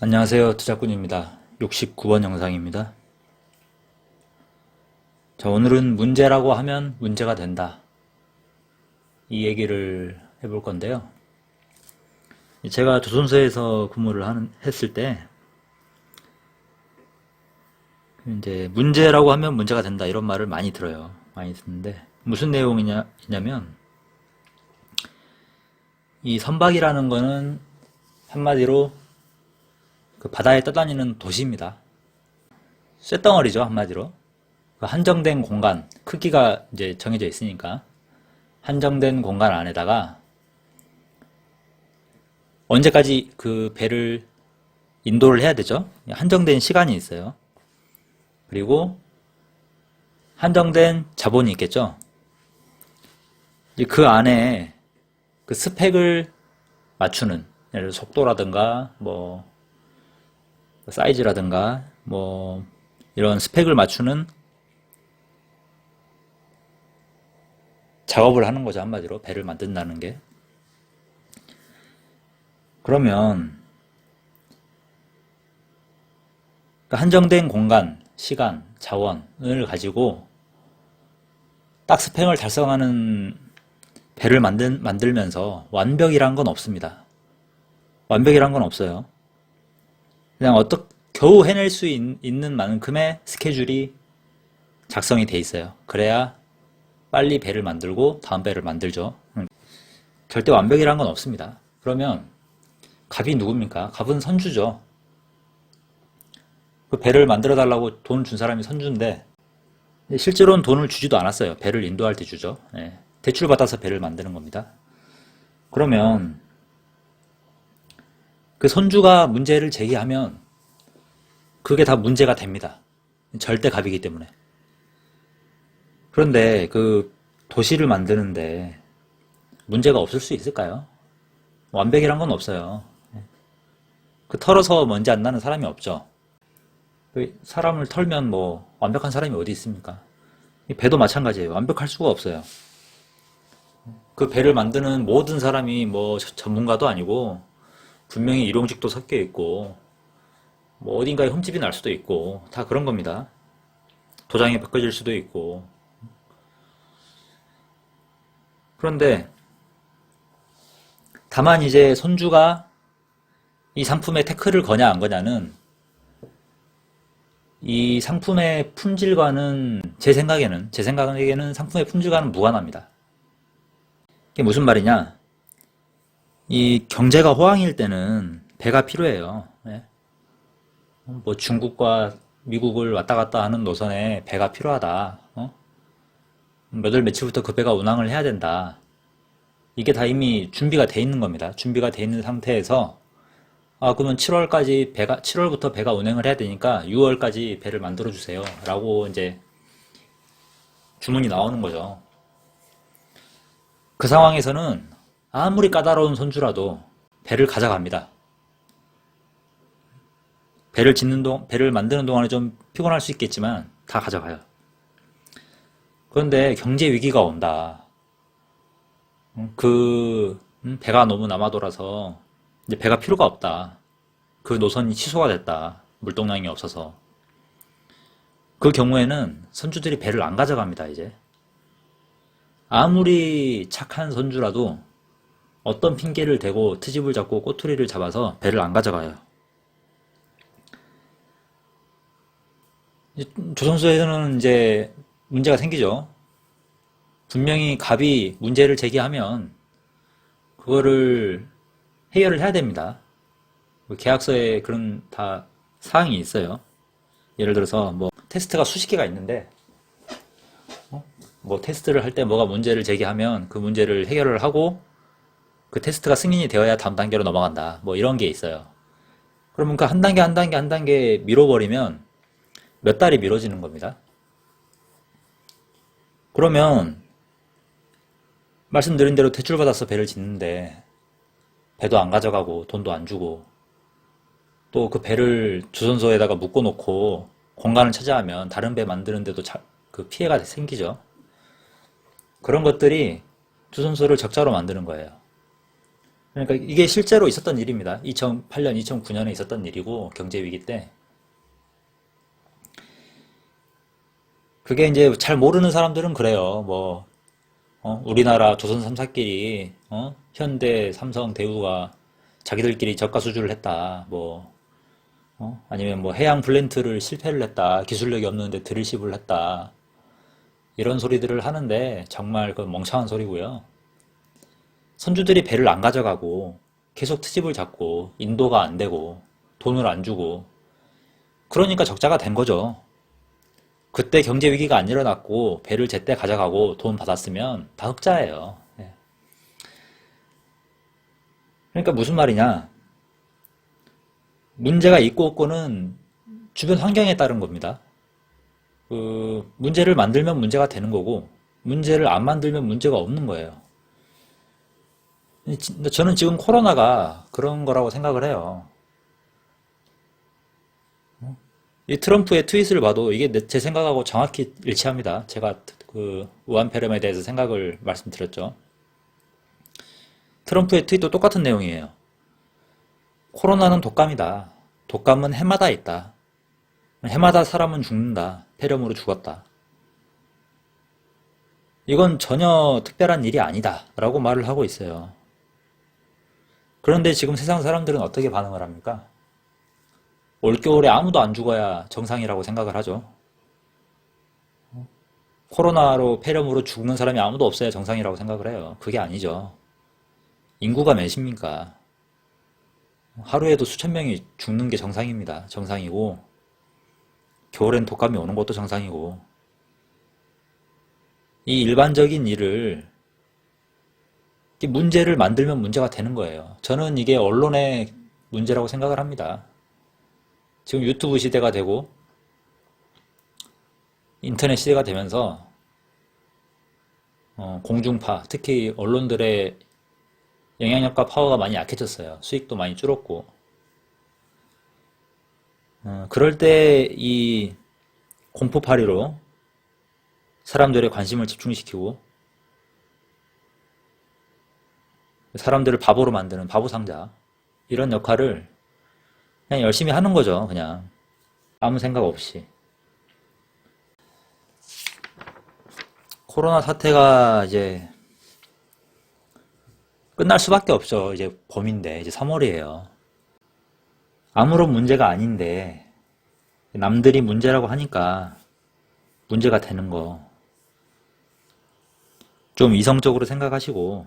안녕하세요. 투자꾼입니다. 69번 영상입니다. 자, 오늘은 문제라고 하면 문제가 된다. 이 얘기를 해볼 건데요. 제가 조선소에서 했을 때, 이제 문제라고 하면 문제가 된다. 이런 말을 많이 들어요. 많이 듣는데, 무슨 내용이냐면, 이 선박이라는 거는 한마디로 그 바다에 떠다니는 도시입니다. 쇳덩어리죠, 한마디로. 그 한정된 공간, 크기가 이제 정해져 있으니까 한정된 공간 안에다가 언제까지 그 배를 인도를 해야 되죠? 한정된 시간이 있어요. 그리고 한정된 자본이 있겠죠? 이제 그 안에 그 스펙을 맞추는, 예를 들어 속도라든가 뭐 사이즈라든가 뭐 이런 스펙을 맞추는 작업을 하는 거죠, 한마디로. 배를 만든다는 게. 그러면 그 한정된 공간, 시간, 자원을 가지고 딱 스펙을 달성하는 배를 만들면서 완벽이란 건 없습니다. 완벽이란 건 없어요. 그냥 겨우 해낼 수 있는 만큼의 스케줄이 작성이 돼 있어요. 그래야 빨리 배를 만들고 다음 배를 만들죠. 절대 완벽이란 건 없습니다. 그러면 갑이 누굽니까? 갑은 선주죠. 그 배를 만들어 달라고 돈 준 사람이 선주인데 실제로는 돈을 주지도 않았어요. 배를 인도할 때 주죠. 예. 대출 받아서 배를 만드는 겁니다. 그러면 그 선주가 문제를 제기하면 그게 다 문제가 됩니다. 절대 갑이기 때문에. 그런데 그 도시를 만드는데 문제가 없을 수 있을까요? 완벽이란 건 없어요. 그 털어서 먼지 안 나는 사람이 없죠. 그 사람을 털면 뭐 완벽한 사람이 어디 있습니까? 이 배도 마찬가지예요. 완벽할 수가 없어요. 그 배를 만드는 모든 사람이 뭐 전문가도 아니고 분명히 일용직도 섞여 있고 뭐 어딘가에 흠집이 날 수도 있고 다 그런 겁니다. 도장이 바꿔질 수도 있고. 그런데 다만 이제 손주가 이 상품에 태클을 거냐 안 거냐는 이 상품의 품질과는 제 생각에는 상품의 품질과는 무관합니다. 이게 무슨 말이냐? 이 경제가 호황일 때는 배가 필요해요. 예? 뭐 중국과 미국을 왔다 갔다 하는 노선에 배가 필요하다. 몇 월 며칠부터 그 배가 운항을 해야 된다. 이게 다 이미 준비가 돼 있는 겁니다. 준비가 돼 있는 상태에서 그러면 7월부터 배가 운행을 해야 되니까 6월까지 배를 만들어 주세요. 라고 이제 주문이 나오는 거죠. 그 상황에서는 아무리 까다로운 손주라도 배를 가져갑니다. 배를 만드는 동안에 좀 피곤할 수 있겠지만 다 가져가요. 그런데 경제 위기가 온다. 배가 너무 남아돌아서 이제 배가 필요가 없다. 그 노선이 취소가 됐다. 물동량이 없어서. 그 경우에는 선주들이 배를 안 가져갑니다, 이제. 아무리 착한 선주라도 어떤 핑계를 대고 트집을 잡고 꼬투리를 잡아서 배를 안 가져가요. 조선소에서는 이제 문제가 생기죠. 분명히 갑이 문제를 제기하면 그거를 해결을 해야 됩니다. 계약서에 그런 다 사항이 있어요. 예를 들어서 뭐 테스트가 수십 개가 있는데 뭐 테스트를 할 때 뭐가 문제를 제기하면 그 문제를 해결을 하고 그 테스트가 승인이 되어야 다음 단계로 넘어간다. 뭐 이런 게 있어요. 그러면 그 한 단계 한 단계 한 단계 밀어버리면 몇 달이 미뤄지는 겁니다. 그러면 말씀드린 대로 대출받아서 배를 짓는데 배도 안 가져가고 돈도 안 주고 또 그 배를 주선소에다가 묶어놓고 공간을 차지하면 다른 배 만드는데도 그 피해가 생기죠. 그런 것들이 주선소를 적자로 만드는 거예요. 그러니까 이게 실제로 있었던 일입니다. 2008년, 2009년에 있었던 일이고, 경제 위기 때. 그게 이제 잘 모르는 사람들은 그래요. 뭐, 우리나라 조선 3사끼리, 현대, 삼성, 대우가 자기들끼리 저가 수주를 했다. 뭐, 아니면 뭐 해양 플랜트를 실패를 했다. 기술력이 없는데 드릴십을 했다. 이런 소리들을 하는데 정말 그 멍청한 소리고요. 선주들이 배를 안 가져가고 계속 트집을 잡고 인도가 안 되고 돈을 안 주고 그러니까 적자가 된 거죠. 그때 경제 위기가 안 일어났고 배를 제때 가져가고 돈 받았으면 다 흑자예요. 예. 그러니까 무슨 말이냐? 문제가 있고 없고는 주변 환경에 따른 겁니다. 그 문제를 만들면 문제가 되는 거고 문제를 안 만들면 문제가 없는 거예요. 저는 지금 코로나가 그런 거라고 생각을 해요. 이 트럼프의 트윗을 봐도 이게 제 생각하고 정확히 일치합니다. 제가 그 우한폐렴에 대해서 생각을 말씀드렸죠. 트럼프의 트윗도 똑같은 내용이에요. 코로나는 독감이다. 독감은 해마다 있다. 해마다 사람은 죽는다. 폐렴으로 죽었다. 이건 전혀 특별한 일이 아니다. 라고 말을 하고 있어요. 그런데 지금 세상 사람들은 어떻게 반응을 합니까? 올겨울에 아무도 안 죽어야 정상이라고 생각을 하죠. 코로나로 폐렴으로 죽는 사람이 아무도 없어야 정상이라고 생각을 해요. 그게 아니죠. 인구가 몇입니까? 하루에도 수천 명이 죽는 게 정상입니다. 정상이고, 겨울엔 독감이 오는 것도 정상이고, 이 일반적인 일을 문제를 만들면 문제가 되는 거예요. 저는 이게 언론의 문제라고 생각을 합니다. 지금 유튜브 시대가 되고 인터넷 시대가 되면서 공중파, 특히 언론들의 영향력과 파워가 많이 약해졌어요. 수익도 많이 줄었고 그럴 때 이 공포팔이로 사람들의 관심을 집중시키고 사람들을 바보로 만드는 바보 상자 이런 역할을 그냥 열심히 하는 거죠. 그냥 아무 생각 없이. 코로나 사태가 이제 끝날 수밖에 없죠. 이제 봄인데 이제 3월이에요. 아무런 문제가 아닌데 남들이 문제라고 하니까 문제가 되는 거 좀 이성적으로 생각하시고